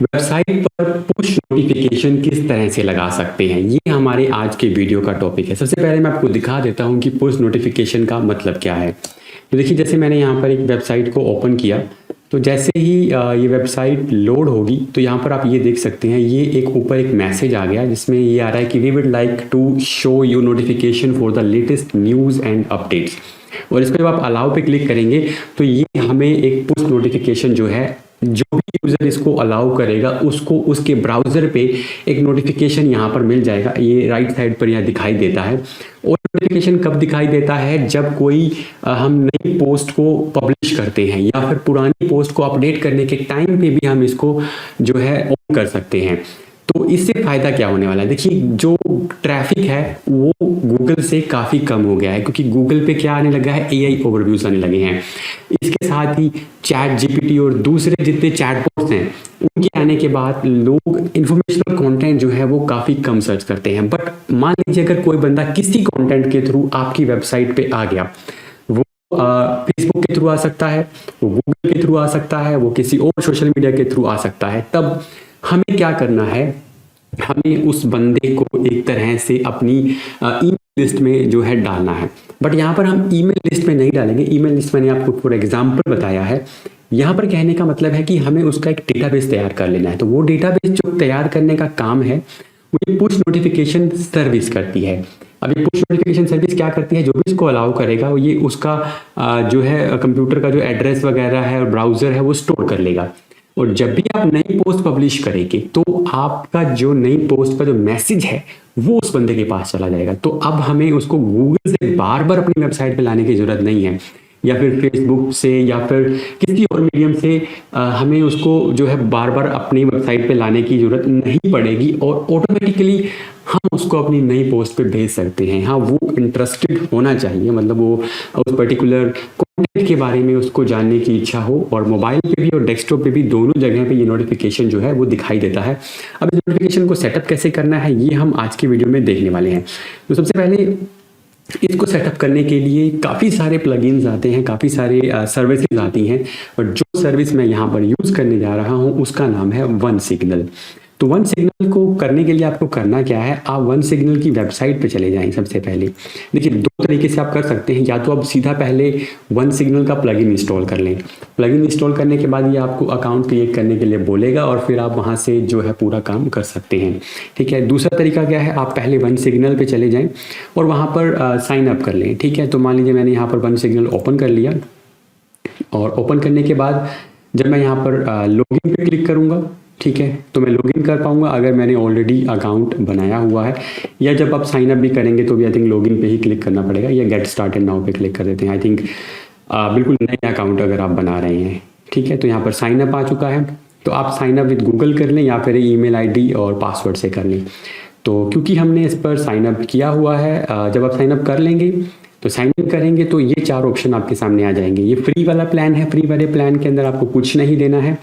Website पर push notification किस तरह से लगा सकते हैं, ये हमारे आज के वीडियो का टॉपिक है। सबसे पहले मैं आपको दिखा देता हूँ कि पुश नोटिफिकेशन का मतलब क्या है। तो देखिए, जैसे मैंने यहाँ पर एक वेबसाइट को ओपन किया, तो जैसे ही ये वेबसाइट लोड होगी तो यहाँ पर आप ये देख सकते हैं, ये एक ऊपर एक मैसेज आ गया जिसमें ये आ रहा है कि we would like to show you notification for the latest news and updates. और इसको जब आप अलाउ पे क्लिक करेंगे तो ये हमें एक पुश नोटिफिकेशन जो है, जो भी यूज़र इसको अलाउ करेगा उसको उसके ब्राउज़र पे एक नोटिफिकेशन यहाँ पर मिल जाएगा। ये राइट साइड पर यहाँ दिखाई देता है। और नोटिफिकेशन कब दिखाई देता है? जब कोई हम नई पोस्ट को पब्लिश करते हैं या फिर पुरानी पोस्ट को अपडेट करने के टाइम पे भी हम इसको जो है ऑन कर सकते हैं। तो इससे फ़ायदा क्या होने वाला है? देखिए, जो ट्रैफिक है वो गूगल से काफ़ी कम हो गया है, क्योंकि गूगल पे क्या आने लगा है, एआई ओवरव्यूज आने लगे हैं। इसके साथ ही चैट जीपीटी और दूसरे जितने चैटबॉट्स हैं उनके आने के बाद लोग इन्फॉर्मेशनल कंटेंट जो है वो काफ़ी कम सर्च करते हैं। बट मान लीजिए अगर कोई बंदा किसी कंटेंट के थ्रू आपकी वेबसाइट पे आ गया, वो फेसबुक के थ्रू आ सकता है, वो गूगल के थ्रू आ सकता है, वो किसी और सोशल मीडिया के थ्रू आ सकता है, तब हमें क्या करना है? हमें उस बंदे को एक तरह से अपनी ईमेल लिस्ट में जो है डालना है। बट यहाँ पर हम ईमेल लिस्ट में नहीं डालेंगे। ईमेल लिस्ट मैंने आपको फॉर एग्जांपल बताया है। यहाँ पर कहने का मतलब है कि हमें उसका एक डेटाबेस तैयार कर लेना है। तो वो डेटाबेस जो तैयार करने का काम है वो ये पुश नोटिफिकेशन सर्विस करती है। अब ये पुश नोटिफिकेशन सर्विस क्या करती है? जो भी इसको अलाउ करेगा वो ये उसका जो है कंप्यूटर का जो एड्रेस वगैरह है और ब्राउज़र है वो स्टोर कर लेगा। और जब भी आप नई पोस्ट पब्लिश करेंगे तो आपका जो नई पोस्ट का जो मैसेज है वो उस बंदे के पास चला जाएगा। तो अब हमें उसको गूगल से बार बार अपनी वेबसाइट पे लाने की ज़रूरत नहीं है, या फिर फेसबुक से या फिर किसी और मीडियम से हमें उसको जो है बार बार अपनी वेबसाइट पे लाने की ज़रूरत नहीं पड़ेगी। और ऑटोमेटिकली हम उसको अपनी नई पोस्ट पे भेज सकते हैं। हाँ, वो इंटरेस्टेड होना चाहिए, मतलब वो उस पर्टिकुलर कंटेंट के बारे में उसको जानने की इच्छा हो। और मोबाइल पे भी और डेस्कटॉप पे भी दोनों जगह पे ये नोटिफिकेशन जो है वो दिखाई देता है। अब इस नोटिफिकेशन को सेटअप कैसे करना है ये हम आज की वीडियो में देखने वाले हैं। तो सबसे पहले इसको सेटअप करने के लिए काफ़ी सारे प्लगइन्स आते हैं, काफ़ी सारे सर्विसेज आती हैं। और जो सर्विस मैं यहाँ पर यूज़ करने जा रहा हूँ उसका नाम है वन सिग्नल। तो वन सिग्नल को करने के लिए आपको करना क्या है? आप वन सिग्नल की वेबसाइट पे चले जाएं। सबसे पहले देखिए, दो तरीके से आप कर सकते हैं। या तो आप सीधा पहले वन सिग्नल का प्लगइन इंस्टॉल कर लें। प्लगइन इंस्टॉल करने के बाद ये आपको अकाउंट क्रिएट करने के लिए बोलेगा और फिर आप वहाँ से जो है पूरा काम कर सकते हैं। ठीक है। दूसरा तरीका क्या है? आप पहले वन सिग्नल पे चले जाएँ और वहाँ पर साइन अप कर लें। ठीक है। तो मान लीजिए मैंने यहाँ पर वन सिग्नल ओपन कर लिया, और ओपन करने के बाद जब मैं यहाँ पर लॉगिन पे क्लिक करूँगा, ठीक है, तो मैं लॉगिन कर पाऊंगा अगर मैंने ऑलरेडी अकाउंट बनाया हुआ है। या जब आप साइन अप भी करेंगे तो भी आई थिंक लॉगिन पे ही क्लिक करना पड़ेगा, या गेट स्टार्टेड नाउ पे क्लिक कर देते हैं। आई थिंक बिल्कुल नया अकाउंट अगर आप बना रहे हैं। ठीक है। तो यहाँ पर साइन अप आ चुका है, तो आप साइन अप विद गूगल कर लें या फिर ईमेल आईडी और पासवर्ड से कर लें। तो क्योंकि हमने इस पर साइन अप किया हुआ है, जब आप साइन अप कर लेंगे तो साइन इन करेंगे तो ये चार ऑप्शन आपके सामने आ जाएंगे। ये फ्री वाला प्लान है। फ्री वाले प्लान के अंदर आपको कुछ नहीं देना है।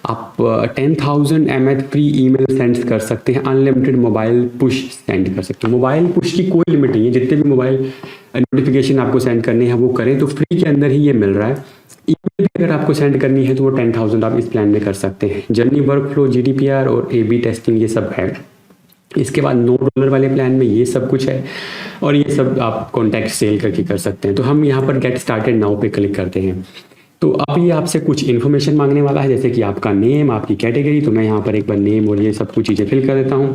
आप 10,000 mAh फ्री ईमेल सेंड कर सकते हैं। अनलिमिटेड मोबाइल पुश सेंड कर सकते हैं। मोबाइल पुश की कोई लिमिट नहीं है, जितने भी मोबाइल नोटिफिकेशन आपको सेंड करने हैं वो करें, तो फ्री के अंदर ही ये मिल रहा है। ईमेल भी अगर आपको सेंड करनी है तो वो 10,000 आप इस प्लान में कर सकते हैं। जर्नी, वर्क फ्लो, GDPR और AB टेस्टिंग ये सब है। इसके बाद $9 वाले प्लान में ये सब कुछ है, और ये सब आप कॉन्टैक्ट सेल करके कर सकते हैं। तो हम यहाँ पर गेट स्टार्टेड नाउ पे क्लिक करते हैं। तो अब ये आपसे कुछ इन्फॉर्मेशन मांगने वाला है, जैसे कि आपका नेम, आपकी कैटेगरी। तो मैं यहाँ पर एक बार नेम और ये सब कुछ चीज़ें फिल कर देता हूँ।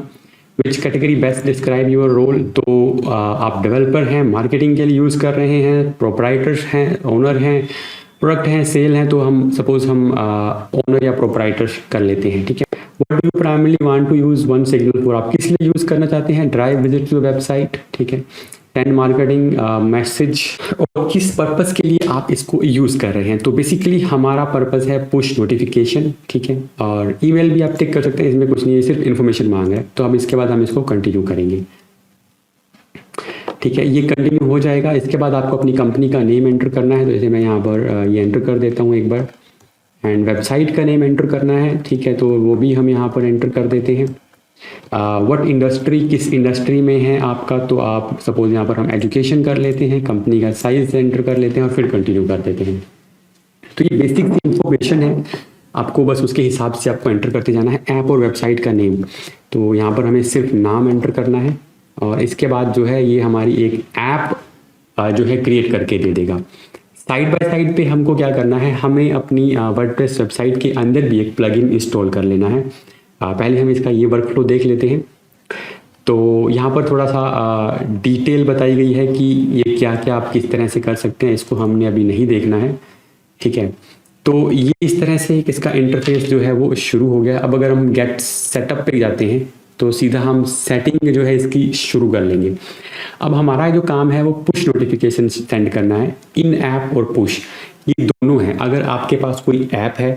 Which category best describe your role. तो आप डेवलपर हैं, मार्केटिंग के लिए यूज़ कर रहे हैं, प्रोप्राइटर्स हैं, ओनर हैं, प्रोडक्ट हैं, सेल हैं। तो हम सपोज हम ओनर या प्रोप्राइटर्स कर लेते हैं। ठीक है। What do you primarily want to use one signal for? आप किस लिए यूज़ करना चाहते हैं? Drive, visit to website. ठीक है। 10 मार्केटिंग, मैसेज, और किस पर्पस के लिए आप इसको यूज़ कर रहे हैं? तो बेसिकली हमारा पर्पस है पुश नोटिफिकेशन। ठीक है। और ईमेल भी आप टिक कर सकते हैं, इसमें कुछ नहीं है, सिर्फ इन्फॉर्मेशन मांग रहा है। तो अब इसके बाद हम इसको कंटिन्यू करेंगे। ठीक है। ये कंटिन्यू हो जाएगा। इसके बाद आपको अपनी कंपनी का नेम एंटर करना है। तो जैसे मैं यहाँ पर ये एंटर कर देता हूँ एक बार, एंड वेबसाइट का नेम एंटर करना है। ठीक है। तो वो भी हम यहाँ पर एंटर कर देते हैं। व्हाट इंडस्ट्री, किस इंडस्ट्री में है आपका, तो आप सपोज यहाँ पर हम एजुकेशन कर लेते हैं। कंपनी का साइज एंटर कर लेते हैं और फिर कंटिन्यू कर देते हैं। तो ये बेसिक इंफॉर्मेशन है। आपको बस उसके हिसाब से आपको एंटर करते जाना है ऐप और वेबसाइट का नेम। तो यहाँ पर हमें सिर्फ नाम एंटर करना है और इसके बाद जो है ये हमारी एक ऐप जो है क्रिएट करके दे देगा। साइड बाय साइड पे हमको क्या करना है, हमें अपनी वर्डप्रेस वेबसाइट के अंदर भी एक प्लगइन इंस्टॉल कर लेना है। पहले हम इसका ये वर्कफ्लो देख लेते हैं। तो यहाँ पर थोड़ा सा डिटेल बताई गई है कि ये क्या क्या आप किस तरह से कर सकते हैं, इसको हमने अभी नहीं देखना है, ठीक है। तो ये इस तरह से इसका इंटरफेस जो है वो शुरू हो गया। अब अगर हम गेट सेटअप पे जाते हैं तो सीधा हम सेटिंग जो है इसकी शुरू कर लेंगे। अब हमारा जो काम है वो पुश नोटिफिकेशन सेंड करना है। इन ऐप और पुश ये दोनों हैं। अगर आपके पास कोई ऐप है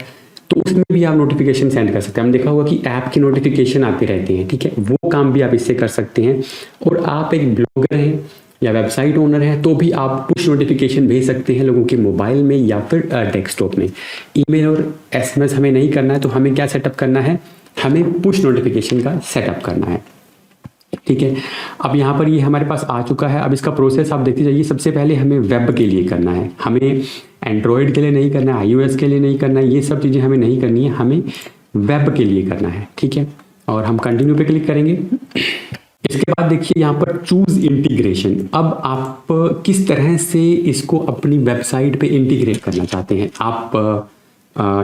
तो उसमें भी आप नोटिफिकेशन सेंड कर सकते हैं। हमने देखा होगा कि ऐप की नोटिफिकेशन आते रहते हैं, ठीक है, वो काम भी आप इससे कर सकते हैं। और आप एक ब्लॉगर हैं या वेबसाइट ओनर हैं तो भी आप पुश नोटिफिकेशन भेज सकते हैं लोगों के मोबाइल में या फिर डेस्कटॉप में। ईमेल और एसएमएस हमें नहीं करना है, तो हमें क्या सेटअप करना है, हमें पुश नोटिफिकेशन का सेटअप करना है, ठीक है। अब यहाँ पर ये हमारे पास आ चुका है। अब इसका प्रोसेस आप देखते जाइए। सबसे पहले हमें वेब के लिए करना है, हमें एंड्रॉयड के लिए नहीं करना है, iOS के लिए नहीं करना है, ये सब चीज़ें हमें नहीं करनी है, हमें वेब के लिए करना है, ठीक है। और हम कंटिन्यू पे क्लिक करेंगे। इसके बाद देखिए यहाँ पर चूज इंटीग्रेशन। अब आप किस तरह से इसको अपनी वेबसाइट पे इंटीग्रेट करना चाहते हैं। आप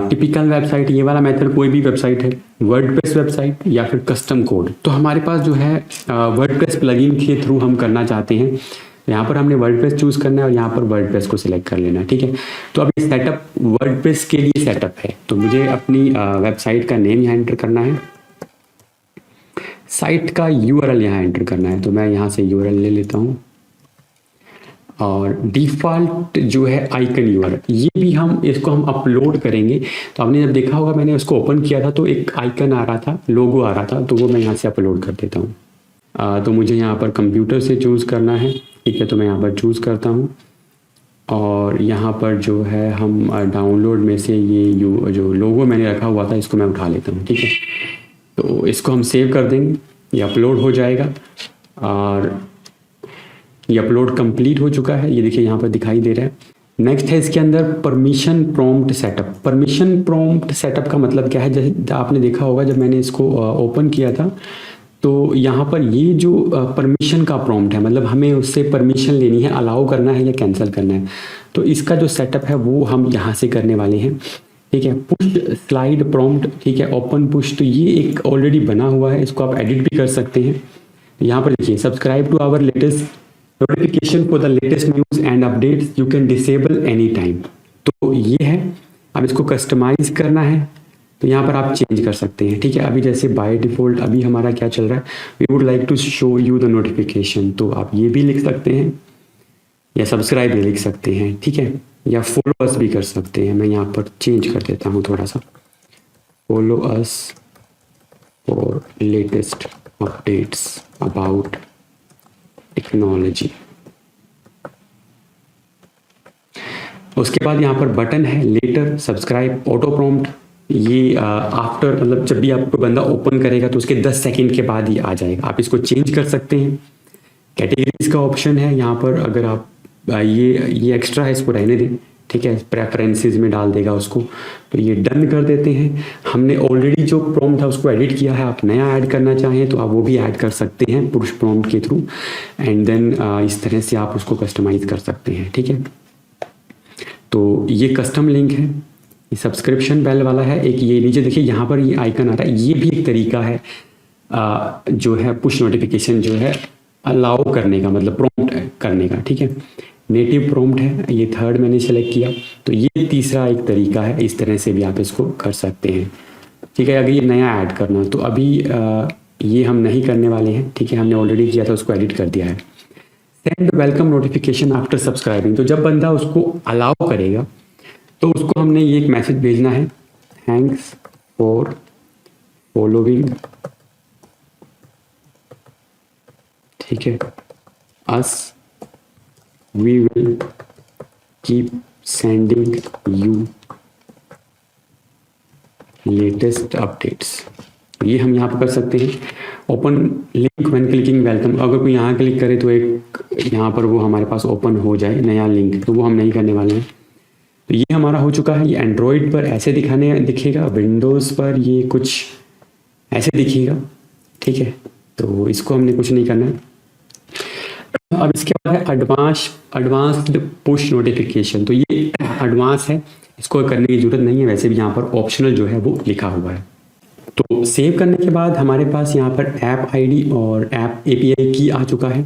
टिपिकल वेबसाइट, ये वाला मेथड कोई भी वेबसाइट है, वर्डप्रेस वेबसाइट या फिर कस्टम कोड। तो हमारे पास जो है वर्डप्रेस प्लगइन के थ्रू हम करना चाहते हैं। यहाँ पर हमने वर्डप्रेस चूज करना है और यहाँ पर वर्डप्रेस को सिलेक्ट कर लेना है, ठीक है। तो अब ये सेटअप वर्डप्रेस के लिए सेटअप है, तो मुझे अपनी वेबसाइट का नेम यहाँ एंटर करना है, साइट का यूआरएल यहाँ एंटर करना है। तो मैं यहाँ से यूआरएल ले लेता हूँ और डिफ़ॉल्ट जो है आइकन यूआरएल, ये भी हम इसको हम अपलोड करेंगे। तो आपने जब देखा होगा मैंने उसको ओपन किया था तो एक आइकन आ रहा था, लोगो आ रहा था, तो वो मैं यहाँ से अपलोड कर देता हूँ। तो मुझे यहाँ पर कंप्यूटर से चूज़ करना है, ठीक है। तो मैं यहाँ पर चूज़ करता हूँ और यहाँ पर जो है हम डाउनलोड में से ये जो लोगो मैंने रखा हुआ था इसको मैं उठा लेता हूँ, ठीक है। तो इसको हम सेव कर देंगे, ये अपलोड हो जाएगा और ये अपलोड कंप्लीट हो चुका है। ये देखिए यहाँ पर दिखाई दे रहा है। नेक्स्ट है इसके अंदर permission prompt setup. Permission prompt setup का मतलब क्या है, जैसे आपने देखा होगा जब मैंने इसको ओपन किया था तो यहाँ पर ये जो परमिशन का प्रॉम्प्ट है, मतलब हमें उससे परमिशन लेनी है, अलाउ करना है या कैंसिल करना है। तो इसका जो सेटअप है वो हम यहाँ से करने वाले हैं, ठीक है। पुश स्लाइड प्रॉम्प्ट, ठीक है, ओपन पुश, तो ये एक ऑलरेडी बना हुआ है, इसको आप एडिट भी कर सकते हैं। यहाँ पर देखिए subscribe to our latest notification for the latest news and updates you can disable any time. तो ये है, अब इसको कस्टमाइज करना है तो यहाँ पर आप चेंज कर सकते हैं, ठीक है। अभी जैसे बाय डिफ़ॉल्ट अभी हमारा क्या चल रहा है, we would like to show you the notification, तो आप ये भी लिख सकते हैं या सब्सक्राइब भी लिख सकते हैं, ठीक है, या फॉलो अस भी कर सकते हैं। मैं यहाँ पर चेंज कर देता हूँ थोड़ा सा, follow us for latest updates about technology. उसके बाद यहाँ पर बटन है लेटर, सब्सक्राइब, ऑटो प्रॉम्प्ट। ये आफ्टर, मतलब जब भी आपको बंदा ओपन करेगा तो उसके 10 सेकंड के बाद ही आ जाएगा। आप इसको चेंज कर सकते हैं। कैटेगरीज का ऑप्शन है यहाँ पर, अगर आप ये एक्स्ट्रा है, इसको रहने दें, ठीक है, प्रेफरेंसेस में डाल देगा उसको, तो ये डन कर देते हैं। हमने ऑलरेडी जो प्रॉम्प्ट था उसको एडिट किया है, आप नया ऐड करना चाहें तो आप वो भी ऐड कर सकते हैं पुश प्रॉम्प्ट के थ्रू, एंड देन इस तरह से आप उसको कस्टमाइज कर सकते हैं, ठीक है। तो ये कस्टम लिंक है, ये सब्सक्रिप्शन बेल वाला है। एक ये नीचे देखिए यहाँ पर ये आइकन आ रहा है, ये भी एक तरीका है जो है पुश नोटिफिकेशन जो है अलाउ करने का, मतलब प्रॉम्प्ट करने का, ठीक है। नेटिव प्रॉम्प्ट है, ये थर्ड मैंने सेलेक्ट किया, तो ये तीसरा एक तरीका है, इस तरह से भी आप इसको कर सकते हैं, ठीक है। अगर ये नया ऐड करना तो अभी ये हम नहीं करने वाले हैं, ठीक है, हमने ऑलरेडी किया था, उसको एडिट कर दिया है। Send welcome notification after subscribing, तो जब बंदा उसको अलाउ करेगा तो उसको हमने ये एक मैसेज भेजना है, थैंक्स फॉर फॉलोइंग, ठीक है, us, we will keep sending you latest updates. ये हम यहाँ पर कर सकते हैं। Open link when clicking welcome, अगर कोई यहाँ क्लिक करे तो एक यहाँ पर वो हमारे पास ओपन हो जाए नया लिंक, तो वो हम नहीं करने वाले हैं। तो ये हमारा हो चुका है। ये एंड्रॉयड पर ऐसे दिखेगा, विंडोज़ पर ये कुछ ऐसे दिखेगा, ठीक है। तो इसको हमने कुछ नहीं करना है। अब इसके बाद है एडवांस्ड पुश नोटिफिकेशन। तो ये एडवांस है, इसको करने की जरूरत नहीं है, वैसे भी यहाँ पर ऑप्शनल जो है वो लिखा हुआ है। तो सेव करने के बाद हमारे पास यहाँ पर ऐप आईडी और ऐप एपीआई की आ चुका है,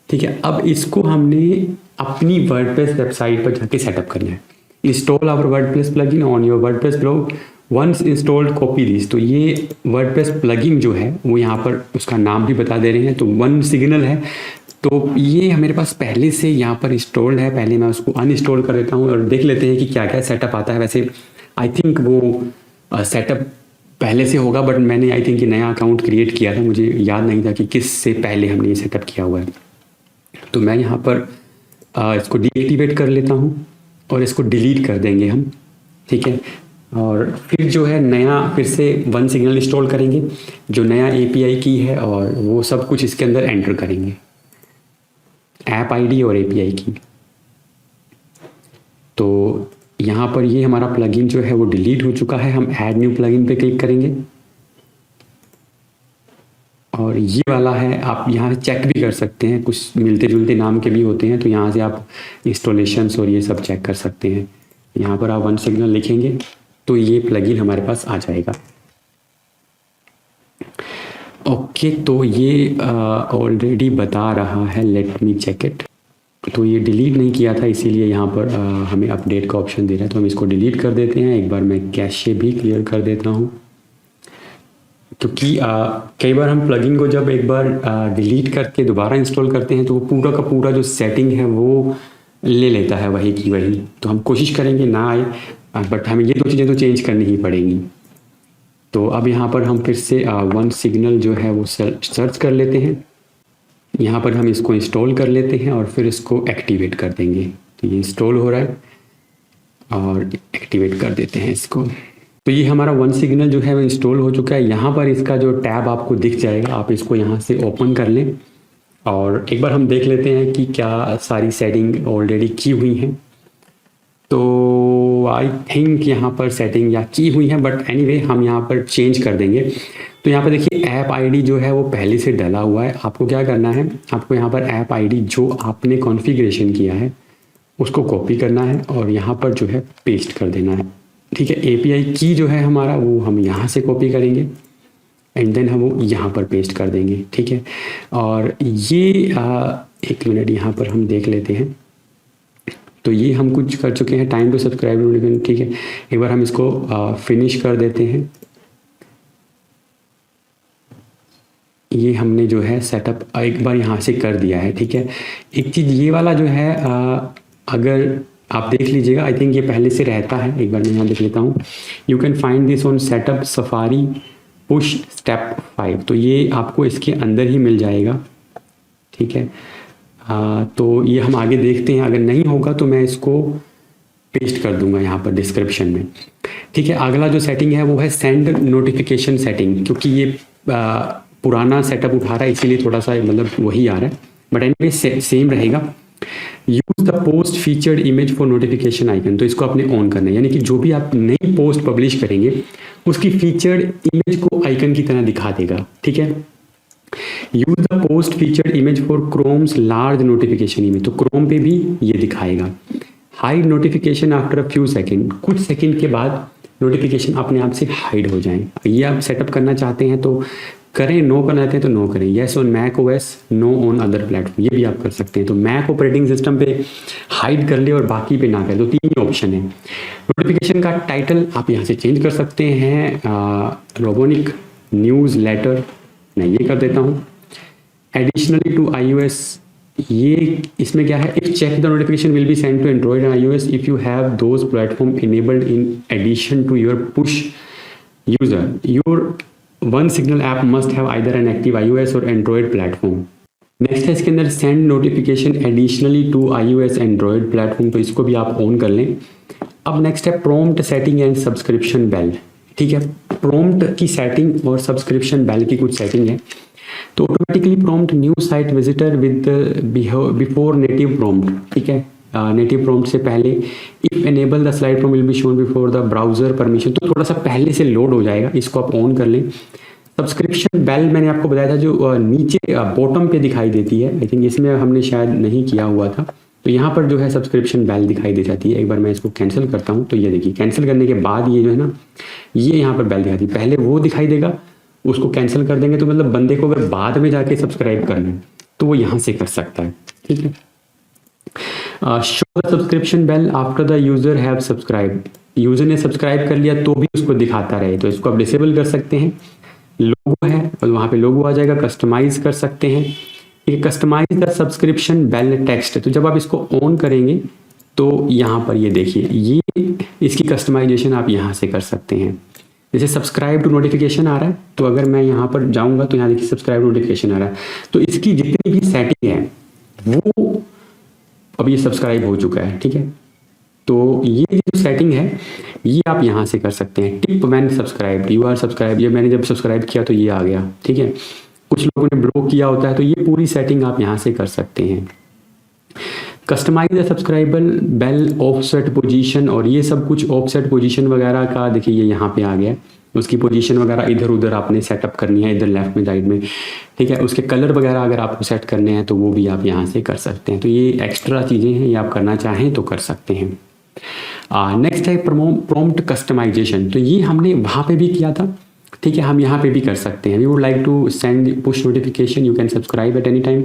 ठीक है। अब इसको हमने अपनी वर्डप्रेस वेबसाइट पर जाके सेटअप करना है। Install our WordPress plugin on your WordPress blog, once installed copy this. तो ये वर्डप्रेस प्लगइन जो है वो यहाँ पर उसका नाम भी बता दे रहे हैं, तो वन सिग्नल है। तो ये मेरे पास पहले से यहाँ पर इंस्टॉल्ड है, पहले मैं उसको अनइंस्टॉल कर देता हूँ और देख लेते हैं कि क्या क्या सेटअप आता है। वैसे आई थिंक वो सेटअप पहले से होगा, बट मैंने आई थिंक ये नया अकाउंट क्रिएट किया था, मुझे याद नहीं था कि किस से पहले हमने ये सेटअप किया हुआ है। तो मैं यहाँ पर इसको डीएक्टिवेट कर लेता हूँ और इसको डिलीट कर देंगे हम, ठीक है। और फिर जो है नया फिर से वन सिग्नल इंस्टॉल करेंगे, जो नया एपीआई की है, और वो सब कुछ इसके अंदर एंटर करेंगे, ऐप आईडी और एपीआई की। तो यहाँ पर ये हमारा प्लगइन जो है वो डिलीट हो चुका है। हम ऐड न्यू प्लगइन पे क्लिक करेंगे और ये वाला है, आप यहाँ से चेक भी कर सकते हैं, कुछ मिलते जुलते नाम के भी होते हैं, तो यहाँ से आप इंस्टॉलेशंस और ये सब चेक कर सकते हैं। यहाँ पर आप वन सिग्नल लिखेंगे तो ये प्लगइन हमारे पास आ जाएगा। ओके, तो ये ऑलरेडी बता रहा है, लेट मी चेक इट। तो ये डिलीट नहीं किया था, इसीलिए यहाँ पर हमें अपडेट का ऑप्शन दे रहा है, तो हम इसको डिलीट कर देते हैं। एक बार मैं कैशे भी क्लियर कर देता हूँ, क्योंकि कई बार हम प्लगइन को जब एक बार डिलीट करके दोबारा इंस्टॉल करते हैं तो वो पूरा का पूरा जो सेटिंग है वो ले लेता है वही की वही। तो हम कोशिश करेंगे ना आए, बट हमें ये दो चीज़ें तो चेंज करनी ही पड़ेंगी। तो अब यहाँ पर हम फिर से वन सिग्नल जो है वो सर्च कर लेते हैं, यहाँ पर हम इसको इंस्टॉल कर लेते हैं और फिर इसको एक्टिवेट कर देंगे। तो ये इंस्टॉल हो रहा है और एक्टिवेट कर देते हैं इसको। तो ये हमारा वन सिग्नल जो है वो इंस्टॉल हो चुका है। यहाँ पर इसका जो टैब आपको दिख जाएगा, आप इसको यहाँ से ओपन कर लें और एक बार हम देख लेते हैं कि क्या सारी सेटिंग ऑलरेडी की हुई हैं। तो आई थिंक यहाँ पर सेटिंग या की हुई है, बट एनीवे हम यहाँ पर चेंज कर देंगे। तो यहाँ पर देखिए ऐप आईडी जो है वो पहले से डला हुआ है। आपको क्या करना है, आपको यहाँ पर ऐप आईडी जो आपने कॉन्फ़िगरेशन किया है उसको कॉपी करना है और यहाँ पर जो है पेस्ट कर देना है, ठीक है। एपीआई की जो है हमारा वो हम यहाँ से कॉपी करेंगे एंड देन हम वो यहाँ पर पेस्ट कर देंगे, ठीक है। और ये एक मिनट यहाँ पर हम देख लेते हैं। तो ये हम कुछ कर चुके हैं, टाइम टू सब्सक्राइब, ठीक है। एक बार हम इसको फिनिश कर देते हैं। ये हमने जो है सेटअप एक बार यहाँ से कर दिया है, ठीक है। एक चीज़ ये वाला जो है अगर आप देख लीजिएगा, आई थिंक ये पहले से रहता है। एक बार मैं यहाँ देख लेता हूँ। You can find this on setup safari push step 5। तो ये आपको इसके अंदर ही मिल जाएगा, ठीक है। तो ये हम आगे देखते हैं, अगर नहीं होगा तो मैं इसको पेस्ट कर दूंगा यहाँ पर डिस्क्रिप्शन में, ठीक है। अगला जो सेटिंग है वो है सेंड नोटिफिकेशन सेटिंग, क्योंकि ये पुराना सेटअप उठा रहा है इसीलिए थोड़ा सा मतलब वही आ रहा है, बट एनीवे सेम रहेगा। Use the post featured image for notification icon. तो इसको आपने ऑन करना है, यानी कि जो भी आप नई पोस्ट पब्लिश करेंगे उसकी फीचर्ड इमेज को आइकन की तरह दिखा देगा, ठीक है। Use the post featured image for chromes large notification image. तो क्रोम पे भी ये दिखाएगा। Hide notification after a few second. कुछ सेकेंड के बाद नोटिफिकेशन अपने आप से हाइड हो जाए। ये आप सेटअप करना चाहते हैं तो करें, नो करना चाहते हैं तो नो करें। Yes on Mac OS, no on other platform, ये भी आप कर सकते हैं। तो मैक ऑपरेटिंग सिस्टम पे हाइड कर ले और बाकी पे ना करें, तो 3 ऑप्शन है। नोटिफिकेशन का टाइटल आप यहाँ से चेंज कर सकते हैं, रोबोनिक न्यूज़ लेटर, मैं ये कर देता हूँ। एडिशनली टू iOS, ये इसमें क्या है, if check the notification will be send to Android and iOS if you have those platform enabled in addition to your push user, your one signal app must have either an active iOS और Android platform. Next है इसके अंदर send notification additionally to iOS Android platform, तो इसको भी आप on कर लें। अब नेक्स्ट है prompt setting and subscription bell, ठीक है। प्रॉम्प्ट की सेटिंग और सब्सक्रिप्शन बेल की कुछ सेटिंग है। तो automatically prompt new site visitor with before native prompt, ठीक है। नेटिव प्रॉम्प्ट से पहले if enable the slide prompt will be shown before the browser permission, तो थोड़ा सा पहले से लोड हो जाएगा, इसको आप ऑन कर लें। सब्सक्रिप्शन बेल मैंने आपको बताया था जो नीचे बॉटम पे दिखाई देती है, आई थिंक इसमें हमने शायद नहीं किया हुआ था, तो यहाँ पर जो है सब्सक्रिप्शन बेल दिखाई दे जाती है। एक बार मैं इसको कैंसिल करता हूँ तो ये देखिए कैंसिल करने के बाद ये जो है ना ये यहाँ पर बेल दिखाती है, पहले वो दिखाई देगा, उसको कैंसिल कर देंगे तो मतलब बंदे को अगर बाद में जाके सब्सक्राइब करना है तो वो यहाँ से कर सकता है, ठीक है। Show the subscription bell after the user have subscribe, user ने सब्सक्राइब कर लिया तो भी उसको दिखाता रहे, तो इसको आप डिसेबल कर सकते हैं। लोगो है और वहाँ पे लोगो आ जाएगा, कस्टमाइज कर सकते हैं, customize the subscription bell text, तो जब आप इसको ऑन करेंगे तो यहाँ पर ये देखिए ये इसकी कस्टमाइजेशन आप यहाँ से कर सकते हैं। जैसे सब्सक्राइब टू नोटिफिकेशन आ रहा है, तो अगर मैं यहाँ पर जाऊँगा तो यहाँ देखिए सब्सक्राइब नोटिफिकेशन आ रहा है, तो इसकी जितनी भी सेटिंग है वो अब ये सब्सक्राइब हो चुका है, ठीक है। तो ये जो सेटिंग है ये आप यहाँ से कर सकते हैं। Tip when subscribe, you are subscribe, ये मैंने जब सब्सक्राइब किया तो ये आ गया, ठीक है। कुछ लोगों ने ब्लॉक किया होता है तो ये पूरी सेटिंग आप यहाँ से कर सकते हैं। Customize the subscribable bell offset position, और ये सब कुछ ऑफसेट पोजीशन वगैरह का देखिए ये यहाँ पे आ गया, उसकी पोजीशन वगैरह इधर उधर आपने सेटअप करनी है, इधर लेफ्ट में साइड में, ठीक है। उसके कलर वगैरह अगर आपको सेट करने हैं तो वो भी आप यहाँ से कर सकते हैं। तो ये एक्स्ट्रा चीज़ें हैं, ये आप करना चाहें तो कर सकते हैं। नेक्स्ट है प्रॉम्प्ट कस्टमाइजेशन, तो ये हमने वहाँ पे भी किया था, ठीक है, हम यहाँ पे भी कर सकते हैं। We would like to send push notification, you can subscribe at any time,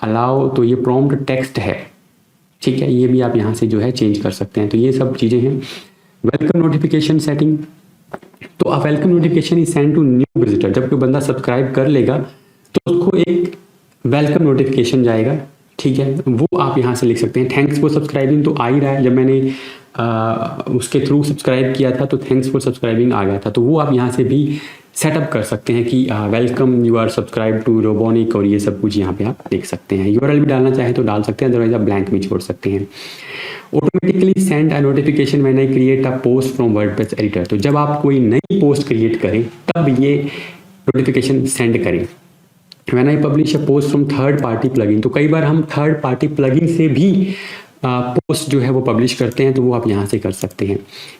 allow, तो ये प्रॉम्प्ट टेक्स्ट है, ठीक है, ये भी आप यहाँ से जो है चेंज कर सकते हैं। तो ये सब चीज़ें हैं। वेलकम नोटिफिकेशन सेटिंग, तो आप welcome notification is send to new visitor, जब कोई बंदा सब्सक्राइब कर लेगा तो उसको एक वेलकम नोटिफिकेशन जाएगा, ठीक है, वो आप यहाँ से लिख सकते हैं। थैंक्स फॉर सब्सक्राइबिंग तो आ ही रहा है, जब मैंने उसके थ्रू सब्सक्राइब किया था तो थैंक्स फॉर सब्सक्राइबिंग आ गया था, तो वो आप यहाँ से भी सेटअप कर सकते हैं कि welcome you are subscribe to Robonic, और ये सब कुछ यहाँ पे आप देख सकते हैं। यूआरएल भी डालना चाहे तो डाल सकते हैं, अदरवाइज आप ब्लैंक भी छोड़ सकते हैं। Automatically send a notification when I create a post from WordPress editor, तो जब आप कोई नई पोस्ट क्रिएट करें तब ये नोटिफिकेशन सेंड करें। When I publish a post from third party plugin, तो कई बार हम थर्ड पार्टी प्लगइन से भी पोस्ट जो है वो पब्लिश करते हैं, तो वो आप यहाँ से कर सकते हैं।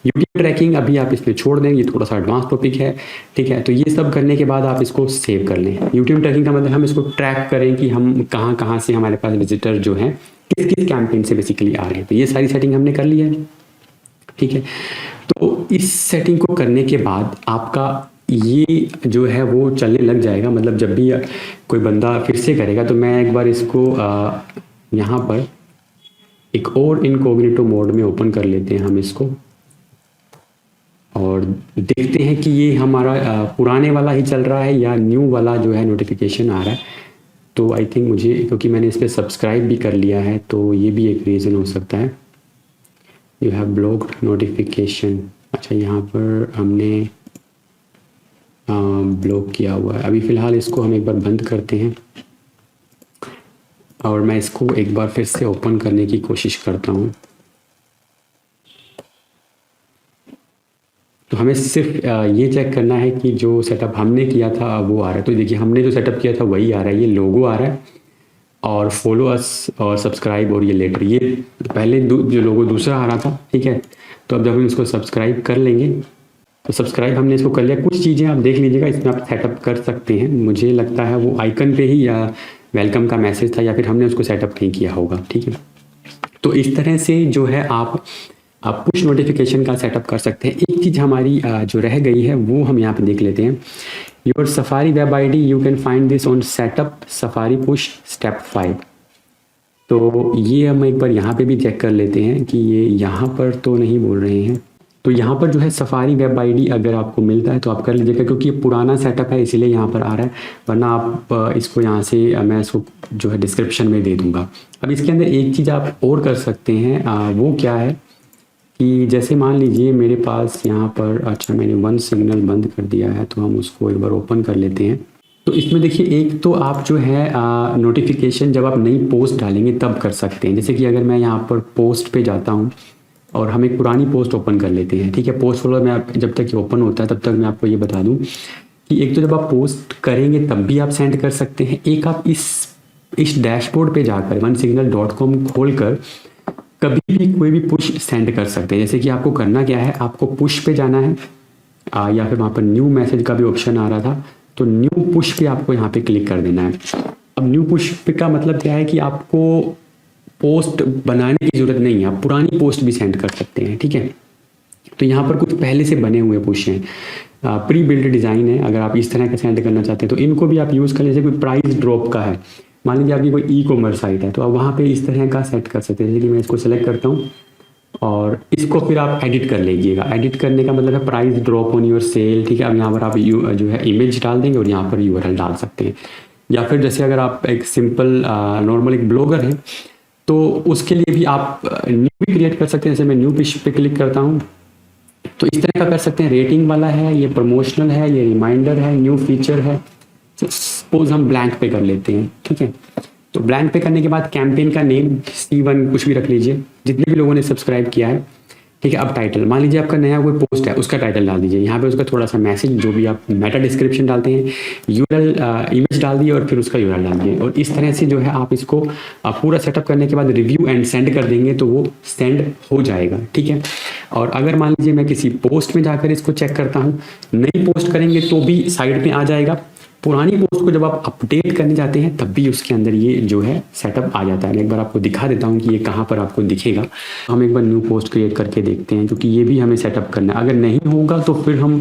यूट्यूब ट्रैकिंग अभी आप इसमें छोड़ दें, ये थोड़ा सा एडवांस टॉपिक है, ठीक है। तो ये सब करने के बाद आप इसको सेव कर लें। यूट्यूब ट्रैकिंग का मतलब हम इसको ट्रैक करें कि हम कहाँ कहाँ से हमारे पास विजिटर जो हैं किस किस कैंपेन से बेसिकली आ रहे हैं, तो ये सारी सेटिंग हमने कर ली है, ठीक है। तो इस सेटिंग को करने के बाद आपका ये जो है वो चलने लग जाएगा, मतलब जब भी कोई बंदा फिर से करेगा तो मैं एक बार इसको यहाँ पर एक और इनकॉग्निटो मोड में ओपन कर लेते हैं हम इसको, और देखते हैं कि ये हमारा पुराने वाला ही चल रहा है या न्यू वाला जो है नोटिफिकेशन आ रहा है। तो आई थिंक मुझे, क्योंकि मैंने इस पर सब्सक्राइब भी कर लिया है, तो ये भी एक रीज़न हो सकता है। यू हैव ब्लॉक्ड नोटिफिकेशन, अच्छा यहाँ पर हमने ब्लॉक किया हुआ है। अभी फ़िलहाल इसको हम एक बार बंद करते हैं और मैं इसको एक बार फिर से ओपन करने की कोशिश करता हूँ। तो हमें सिर्फ ये चेक करना है कि जो सेटअप हमने किया था वो आ रहा है। तो देखिए हमने जो सेटअप किया था वही आ रहा है, ये लोगो आ रहा है और फॉलो अस और सब्सक्राइब और ये लेटर, ये पहले जो लोगो दूसरा आ रहा था, ठीक है। तो अब जब हम इसको सब्सक्राइब कर लेंगे, तो सब्सक्राइब हमने इसको कर लिया। कुछ चीज़ें आप देख लीजिएगा, इसमें आप सेटअप कर सकते हैं। मुझे लगता है वो आइकन पे ही या वेलकम का मैसेज था, या फिर हमने उसको सेटअप नहीं किया होगा, ठीक है। तो इस तरह से जो है आप पुश नोटिफिकेशन का सेटअप कर सकते हैं। एक चीज़ हमारी जो रह गई है वो हम यहाँ पे देख लेते हैं। Your safari web ID, you can find this on setup safari push step 5। तो ये हम एक बार यहाँ पे भी चेक कर लेते हैं कि ये यहाँ पर तो नहीं बोल रहे हैं। तो यहाँ पर जो है सफारी वेब आईडी अगर आपको मिलता है तो आप कर लीजिएगा, क्योंकि ये पुराना सेटअप है इसीलिए यहाँ पर आ रहा है, वरना आप इसको यहाँ से मैं इसको जो है डिस्क्रिप्शन में दे दूँगा। अब इसके अंदर एक चीज़ आप और कर सकते हैं, वो क्या है कि जैसे मान लीजिए मेरे पास यहाँ पर, अच्छा मैंने वन सिग्नल बंद कर दिया है, तो हम उसको एक बार ओपन कर लेते हैं। तो इसमें देखिए एक तो आप जो है नोटिफिकेशन जब आप नई पोस्ट डालेंगे तब कर सकते हैं। जैसे कि अगर मैं यहाँ पर पोस्ट पे जाता हूँ और हम एक पुरानी पोस्ट ओपन कर लेते हैं, ठीक है। पोस्ट फॉलो में जब तक ये ओपन होता है तब तक मैं आपको ये बता दूँ कि एक तो जब आप पोस्ट करेंगे तब भी आप सेंड कर सकते हैं, एक आप इस डैशबोर्ड पे जाकर onesignal.com खोल कर कभी भी कोई भी पुश सेंड कर सकते हैं। जैसे कि आपको करना क्या है, आपको पुश पे जाना है या फिर वहाँ पर न्यू मैसेज का भी ऑप्शन आ रहा था, तो न्यू पुश पे आपको यहाँ पे क्लिक कर देना है। अब न्यू पुश पे का मतलब क्या है कि आपको पोस्ट बनाने की ज़रूरत नहीं है, आप पुरानी पोस्ट भी सेंड कर सकते हैं, ठीक है। तो यहाँ पर कुछ पहले से बने हुए पुश हैं, प्री बिल्ड डिज़ाइन है। अगर आप इस तरह का सेंड करना चाहते हैं तो इनको भी आप यूज़ कर लीजिए। कोई प्राइस ड्रॉप का है, मान लीजिए आपकी कोई ई कॉमर्स साइट है, तो आप वहाँ पे इस तरह का सेट कर सकते हैं। जैसे कि मैं इसको सेलेक्ट करता हूँ और इसको फिर आप एडिट कर लीजिएगा। एडिट करने का मतलब है price drop on your sale, ठीक है। अब यहाँ पर आप जो है इमेज डाल देंगे और यहाँ पर यूआरएल डाल सकते हैं। या फिर जैसे अगर आप एक सिंपल नॉर्मल एक ब्लॉगर है तो उसके लिए भी आप न्यू भी क्रिएट कर सकते हैं। जैसे मैं न्यू पे क्लिक करता हूँ तो इस तरह का कर सकते हैं। रेटिंग वाला है, ये प्रमोशनल है, ये रिमाइंडर है, न्यू फीचर है। सपोज हम ब्लैंक पे कर लेते हैं, ठीक है। तो ब्लैंक पे करने के बाद कैंपेन का नेम C1 कुछ भी रख लीजिए, जितने भी लोगों ने सब्सक्राइब किया है, ठीक है। अब टाइटल, मान लीजिए आपका नया कोई पोस्ट है, उसका टाइटल डाल दीजिए। यहाँ पे उसका थोड़ा सा मैसेज, जो भी आप मेटा डिस्क्रिप्शन डालते हैं, यूआरएल इमेज डाल दिए और फिर उसका यूआरएल डाल दिए। और इस तरह से जो है आप इसको पूरा सेटअप करने के बाद रिव्यू एंड सेंड कर देंगे तो वो सेंड हो जाएगा, ठीक है। और अगर मान लीजिए मैं किसी पोस्ट में जाकर इसको चेक करता हूँ, नई पोस्ट करेंगे तो भी साइड में आ जाएगा। पुरानी पोस्ट को जब आप अपडेट करने जाते हैं तब भी उसके अंदर ये जो है सेटअप आ जाता है। मैं एक बार आपको दिखा देता हूँ कि ये कहाँ पर आपको दिखेगा। हम एक बार न्यू पोस्ट क्रिएट करके देखते हैं, क्योंकि ये भी हमें सेटअप करना है। अगर नहीं होगा तो फिर हम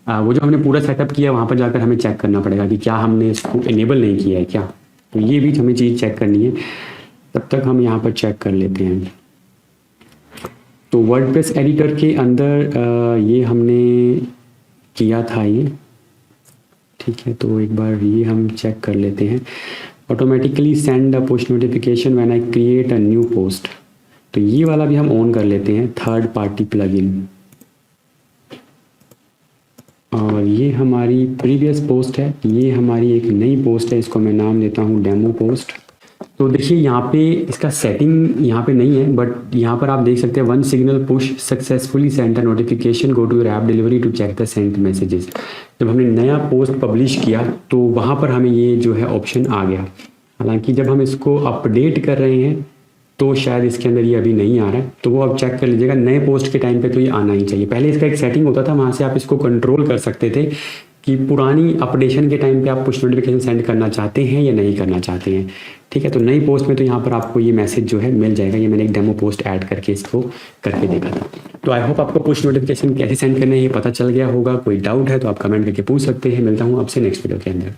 वो जो हमने पूरा सेटअप किया वहाँ पर जाकर हमें चेक करना पड़ेगा कि क्या हमने इसको इनेबल नहीं किया है क्या। तो ये भी हमें चीज़ चेक करनी है। तब तक हम यहाँ पर चेक कर लेते हैं। तो वर्डप्रेस एडिटर के अंदर ये हमने किया था ये, ठीक है। तो एक बार ये हम चेक कर लेते हैं। Automatically send a push notification when I create a new post, तो ये वाला भी हम ऑन कर लेते हैं, थर्ड पार्टी प्लगइन। और ये हमारी प्रीवियस पोस्ट है, ये हमारी एक नई पोस्ट है, इसको मैं नाम देता हूँ डेमो पोस्ट। तो देखिए यहाँ पे इसका सेटिंग यहाँ पे नहीं है, बट यहाँ पर आप देख सकते हैं one signal push successfully send a notification, go to your app delivery to check the sent messages. जब हमने नया पोस्ट पब्लिश किया तो वहाँ पर हमें ये जो है ऑप्शन आ गया। हालांकि जब हम इसको अपडेट कर रहे हैं तो शायद इसके अंदर ये अभी नहीं आ रहा है, तो वो आप चेक कर लीजिएगा। नए पोस्ट के टाइम पे तो ये आना ही चाहिए। पहले इसका एक सेटिंग होता था, वहाँ से आप इसको कंट्रोल कर सकते थे कि पुरानी अपडेशन के टाइम पे आप पुश नोटिफिकेशन सेंड करना चाहते हैं या नहीं करना चाहते हैं, ठीक है। तो नई पोस्ट में तो यहाँ पर आपको ये मैसेज जो है मिल जाएगा। ये मैंने एक डेमो पोस्ट ऐड करके इसको करके देखा था। तो आई होप आपको पुश नोटिफिकेशन कैसे सेंड करना है ये पता चल गया होगा। कोई डाउट है तो आप कमेंट करके पूछ सकते हैं। मिलता हूँ आपसे नेक्स्ट वीडियो के अंदर।